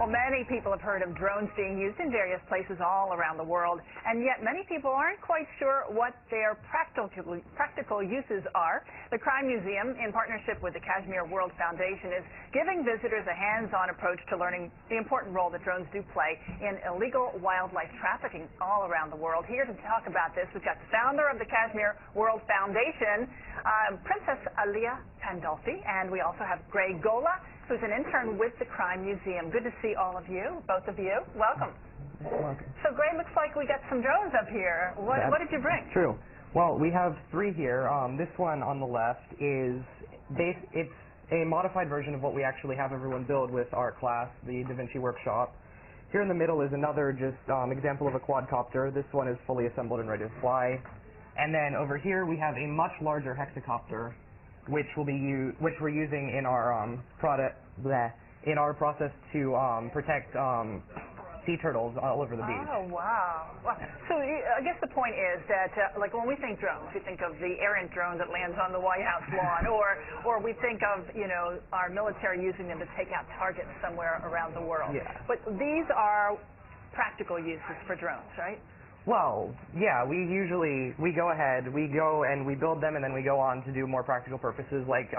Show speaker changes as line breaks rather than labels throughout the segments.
Well, many people have heard of drones being used in various places all around the world, and yet many people aren't quite sure what their practical uses are. The Crime Museum, in partnership with the Kashmir World Foundation, is giving visitors a hands-on approach to learning the important role that drones do play in illegal wildlife trafficking all around the world. Here to talk about this, we've got the founder of the Kashmir World Foundation, Princess Aliyah Pandolfi, and we also have Golla, who's an intern with the Crime Museum. Good to see all of you, both of you. Welcome.
Welcome.
So, looks like we got some drones up here. What did you bring?
True. Well, we have three here. This one on the left is it's a modified version of what we actually have everyone build with our class, the Da Vinci Workshop. Here in the middle is another example of a quadcopter. This one is fully assembled and ready to fly. And then over here we have a much larger hexacopter, which we're using in our process to protect sea turtles all over the beach.
Oh, wow. So I guess the point is that, like when we think drones, we think of the errant drone that lands on the White House lawn, or we think of, our military using them to take out targets somewhere around the world.
Yeah.
But these are practical uses for drones, right?
Well, yeah, we go ahead, we go and we build them, and then we go on to do more practical purposes like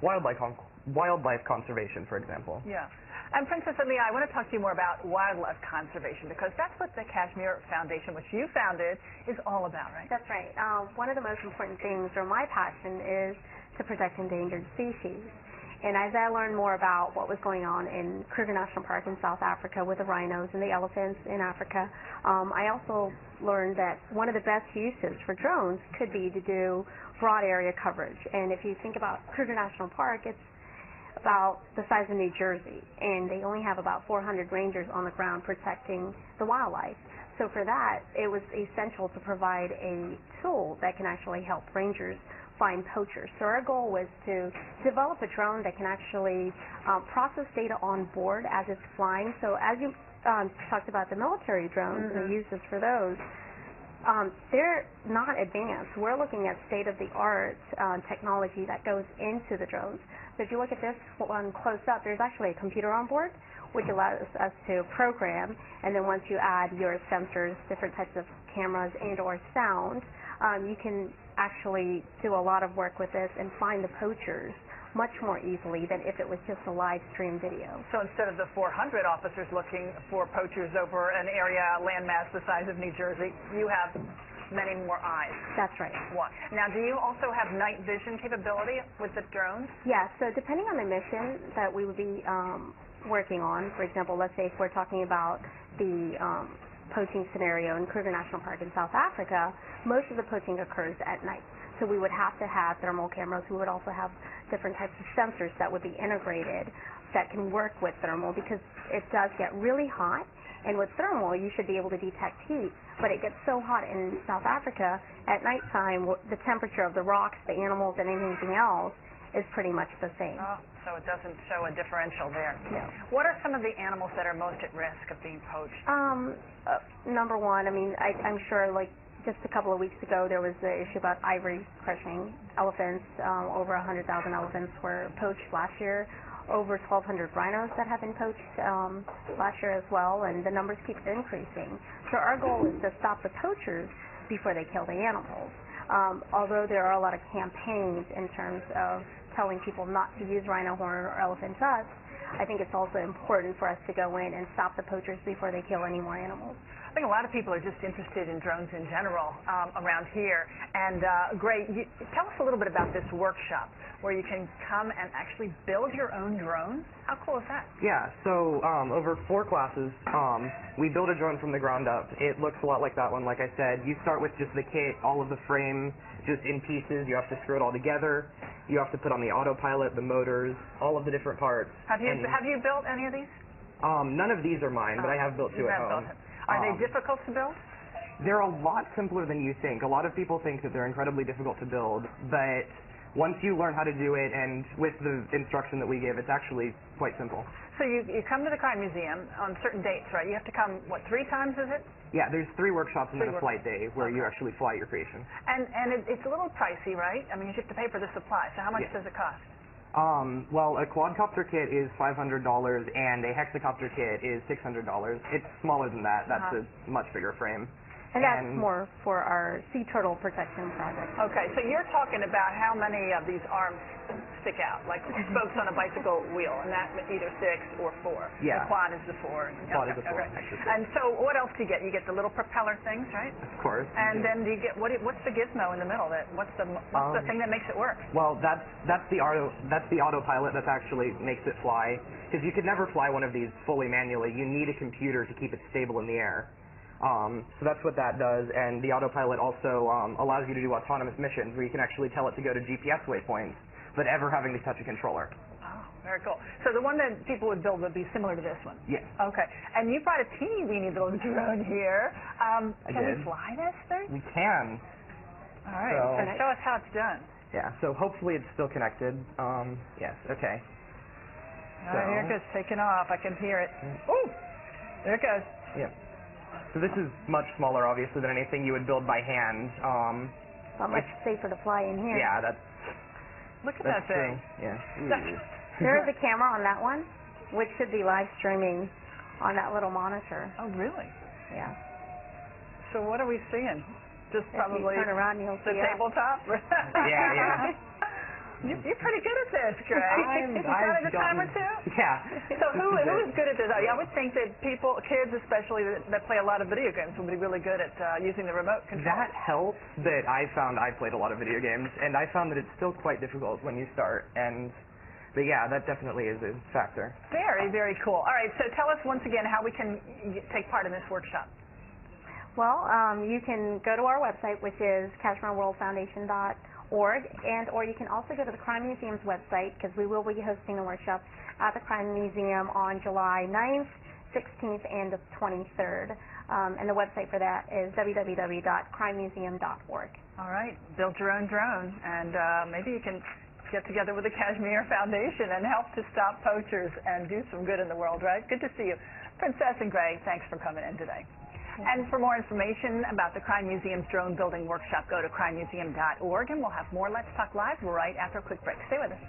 wildlife conservation, for example.
Yeah. And Princess Aliyah, I want to talk to you more about wildlife conservation, because that's what the Kashmir Foundation, which you founded, is all about, right?
That's right. One of the most important things, or my passion, is to protect endangered species. And as I learned more about what was going on in Kruger National Park in South Africa with the rhinos and the elephants in Africa, I also learned that one of the best uses for drones could be to do broad area coverage. And if you think about Kruger National Park, it's about the size of New Jersey, and they only have about 400 rangers on the ground protecting the wildlife. So for that, it was essential to provide a tool that can actually help rangers find poachers. So our goal was to develop a drone that can actually process data on board as it's flying. So as you talked about the military drones and the uses for those, they're not advanced. We're looking at state-of-the-art technology that goes into the drones. So if you look at this one close up, there's actually a computer on board, which allows us to program, and then once you add your sensors, different types of cameras and or sound, you can actually do a lot of work with this and find the poachers much more easily than if it was just a live stream video.
So instead of the 400 officers looking for poachers over an area landmass the size of New Jersey, you have many more eyes.
That's right.
Now, do you also have night vision capability with the drones?
Yeah, so depending on the mission that we would be working on, for example, let's say if we're talking about the poaching scenario in Kruger National Park in South Africa, most of the poaching occurs at night. So we would have to have thermal cameras. We would also have different types of sensors that would be integrated that can work with thermal, because it does get really hot. And with thermal, you should be able to detect heat, but it gets so hot in South Africa, at nighttime, the temperature of the rocks, the animals, and anything else is pretty much the same.
Oh, so it doesn't show a differential there.
No.
What are some of the animals that are most at risk of being poached?
Number one, I'm sure, like, just a couple of weeks ago, there was the issue about ivory crushing elephants. Over 100,000 elephants were poached last year. Over 1,200 rhinos that have been poached last year as well, and the numbers keep increasing. So our goal is to stop the poachers before they kill the animals. Although there are a lot of campaigns in terms of telling people not to use rhino horn or elephant tusk, I think it's also important for us to go in and stop the poachers before they kill any more animals.
I think a lot of people are just interested in drones in general around here. And tell us a little bit about this workshop where you can come and actually build your own drone. How cool is that?
Yeah, so over 4 classes, we build a drone from the ground up. It looks a lot like that one, like I said. You start with just the kit, all of the frame, just in pieces. You have to screw it all together. You have to put on the autopilot, the motors, all of the different parts.
Have you built any of these?
None of these are mine, but I have built 2 at home.
Are they difficult to build?
They're a lot simpler than you think. A lot of people think that they're incredibly difficult to build, but once you learn how to do it, and with the instruction that we give, it's actually quite simple.
So you come to the Crime Museum on certain dates, right? You have to come, 3 times, is it?
Yeah, there's 3 workshops and then a flight day where you actually fly your creation.
And it's a little pricey, right? I mean, you have to pay for the supply. So how much does it cost?
Well, a quadcopter kit is $500 and a hexacopter kit is $600. It's smaller than that. That's a much bigger frame.
And that's more for our sea turtle protection project.
Okay, so you're talking about how many of these arms stick out, like spokes on a bicycle wheel, and that either 6 or 4.
Yeah.
The quad is the 4.
The quad is the 4.
Okay. And so what else do you get? You get the little propeller things, right?
Of course.
And then do you get, what's the gizmo in the middle? What's the thing that makes it work?
Well, that's the autopilot that actually makes it fly. Because you could never fly one of these fully manually. You need a computer to keep it stable in the air. So that's what that does, and the autopilot also allows you to do autonomous missions where you can actually tell it to go to GPS waypoints without ever having to touch a controller.
Oh, very cool. So the one that people would build would be similar to this one?
Yes.
Okay. And you brought a teeny weeny little drone here. Can we fly this thing?
We can.
All right. So show us how it's done.
Yeah, so hopefully it's still connected. Yes, okay.
All right, here it goes, taking off. I can hear it. Ooh! There it goes.
Yeah. So this is much smaller, obviously, than anything you would build by hand.
Much safer to fly in here.
Yeah, that's...
Look at that thing.
Yeah.
There is a camera on that one, which should be live streaming on that little monitor.
Oh, really?
Yeah.
So what are we seeing? Just
If
probably
you turn around, you'll
the
see
tabletop?
Yeah.
You're pretty good at this, Greg. You got it a time or two?
Yeah.
So who is good at this? I would think that kids especially that play a lot of video games would be really good at using the remote control.
That helps that I played a lot of video games, and I found that it's still quite difficult when you start. But yeah, that definitely is a factor. Very,
very cool. All right, so tell us once again how we can take part in this workshop.
Well, you can go to our website, which is KashmirWorldFoundation.org, or you can also go to the Crime Museum's website, because we will be hosting a workshop at the Crime Museum on July 9th, 16th, and the 23rd. And the website for that is www.crimemuseum.org.
All right, build your own drone, and maybe you can get together with the Kashmir Foundation and help to stop poachers and do some good in the world, right? Good to see you. Princess and Greg, thanks for coming in today. And for more information about the Crime Museum's drone building workshop, go to crimemuseum.org, and we'll have more Let's Talk Live right after a quick break. Stay with us.